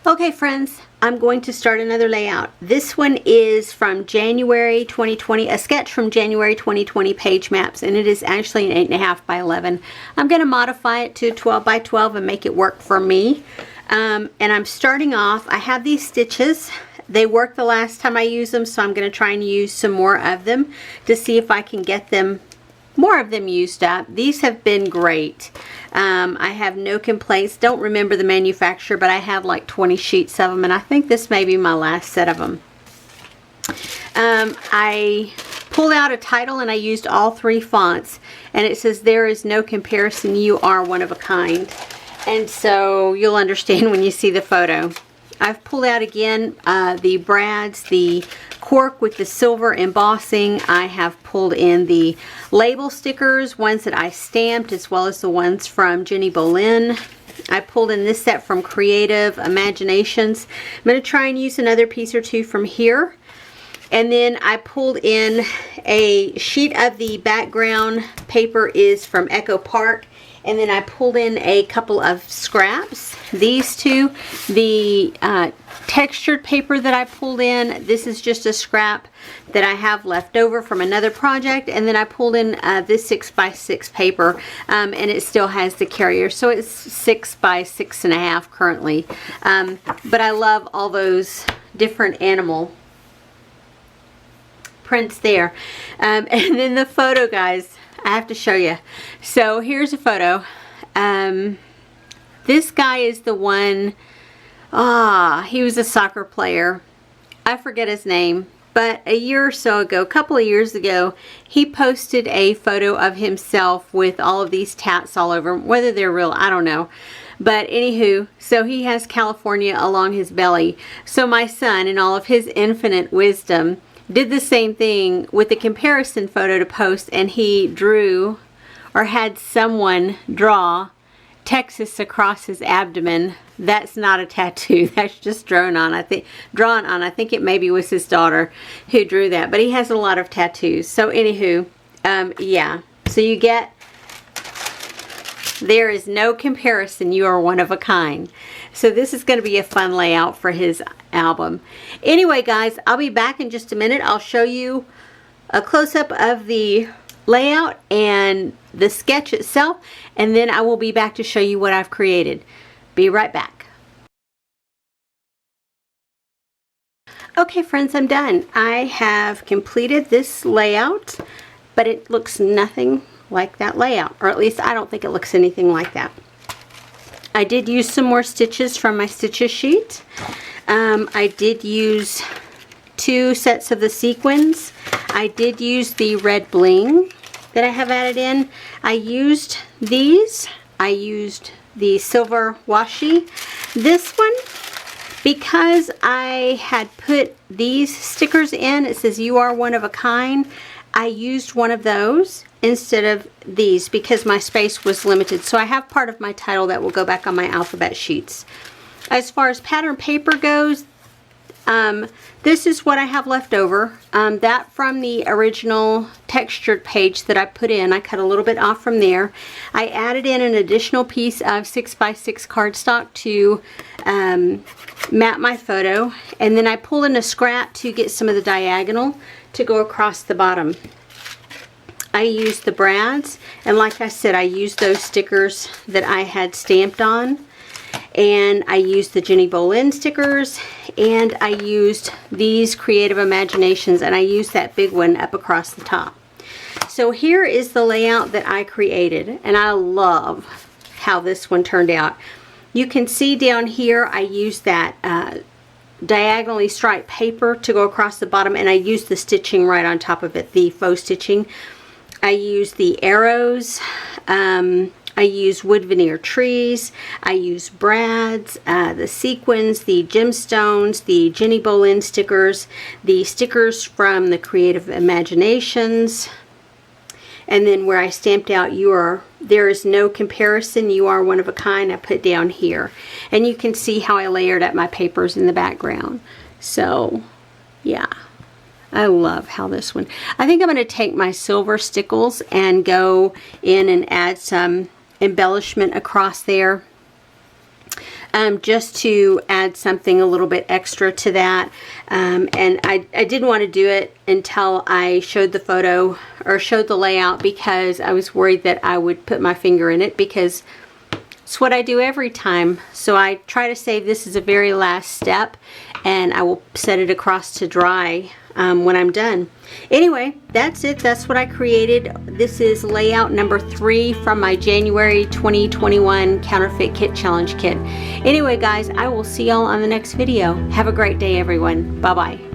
Okay friends, I'm going to start another layout. This one is from January 2020, a sketch from January 2020 page maps, and it is actually an 8.5 by 11. I'm going to modify it to 12 by 12 and make it work for me. And I'm starting off, I have these stitches. They worked the last time I used them, so I'm going to try and use some more of them to see if I can get them, more of them used up. These have been great. I have no complaints. Don't remember the manufacturer, but I have like 20 sheets of them, and I think this may be my last set of them. I pulled out a title and I used all 3 fonts, and it says, "There is no comparison, you are one of a kind." And so you'll understand when you see the photo. I've pulled out again the brads, the cork with the silver embossing. I have pulled in the label stickers, ones that I stamped, as well as the ones from Jenny Boleyn. I pulled in this set from Creative Imaginations. I'm going to try and use another piece or two from here. And then I pulled in a sheet of the background paper is from Echo Park. And then I pulled in a couple of scraps. These two, the textured paper that I pulled in, this is just a scrap that I have left over from another project. And then I pulled in this 6x6 paper, and it still has the carrier. So it's 6 by 6.5 currently. But I love all those different animal prints there. And then the photo, guys, I have to show you. So here's a photo. This guy is the one, he was a soccer player. I forget his name, but a year or so ago, a couple of years ago, he posted a photo of himself with all of these tats all over him. Whether they're real, I don't know. But anywho, so he has California along his belly. So my son, in all of his infinite wisdom, did the same thing with a comparison photo to post, and he drew, or had someone draw, Texas across his abdomen. That's not a tattoo. That's just drawn on. I think it maybe was his daughter who drew that. But he has a lot of tattoos. So anywho, yeah. So you get, there is no comparison. You are one of a kind. So this is going to be a fun layout for his album. Anyway, guys, I'll be back in just a minute. I'll show you a close-up of the layout and the sketch itself, and then I will be back to show you what I've created. Be right back. Okay, friends, I'm done. I have completed this layout, but it looks nothing like that layout, or at least I don't think it looks anything like that. I did use some more stitches from my stitches sheet. I did use 2 sets of the sequins. I did use the red bling that I have added in. I used these. I used the silver washi. This one, because I had put these stickers in, it says "You are one of a kind," I used one of those instead of these because my space was limited. So I have part of my title that will go back on my alphabet sheets. As far as pattern paper goes, this is what I have left over. That from the original textured page that I put in, I cut a little bit off from there. I added in an additional piece of 6x6 cardstock to map my photo, and then I pulled in a scrap to get some of the diagonal to go across the bottom. I used the brads, and like I said, I used those stickers that I had stamped on, and I used the Jenny Boleyn stickers, and I used these Creative Imaginations, and I used that big one up across the top. So here is the layout that I created, and I love how this one turned out. You can see down here I used that diagonally striped paper to go across the bottom, and I used the stitching right on top of it, the faux stitching. I used the arrows, I used wood veneer trees, I used brads, the sequins, the gemstones, the Jenny Boleyn stickers, the stickers from the Creative Imaginations, and then where I stamped out "There is no comparison, you are one of a kind," I put down here. And you can see how I layered up my papers in the background. So, yeah. I love how this one, I think I'm going to take my silver stickles and go in and add some embellishment across there. just to add something a little bit extra to that. And I didn't want to do it until I showed the photo or showed the layout, because I was worried that I would put my finger in it, because it's what I do every time. So I try to save this as a very last step, and I will set it across to dry when I'm done. Anyway, that's it. That's what I created. This is layout number 3 from my January 2021 Counterfeit Kit Challenge Kit. Anyway, guys, I will see y'all on the next video. Have a great day, everyone. Bye-bye.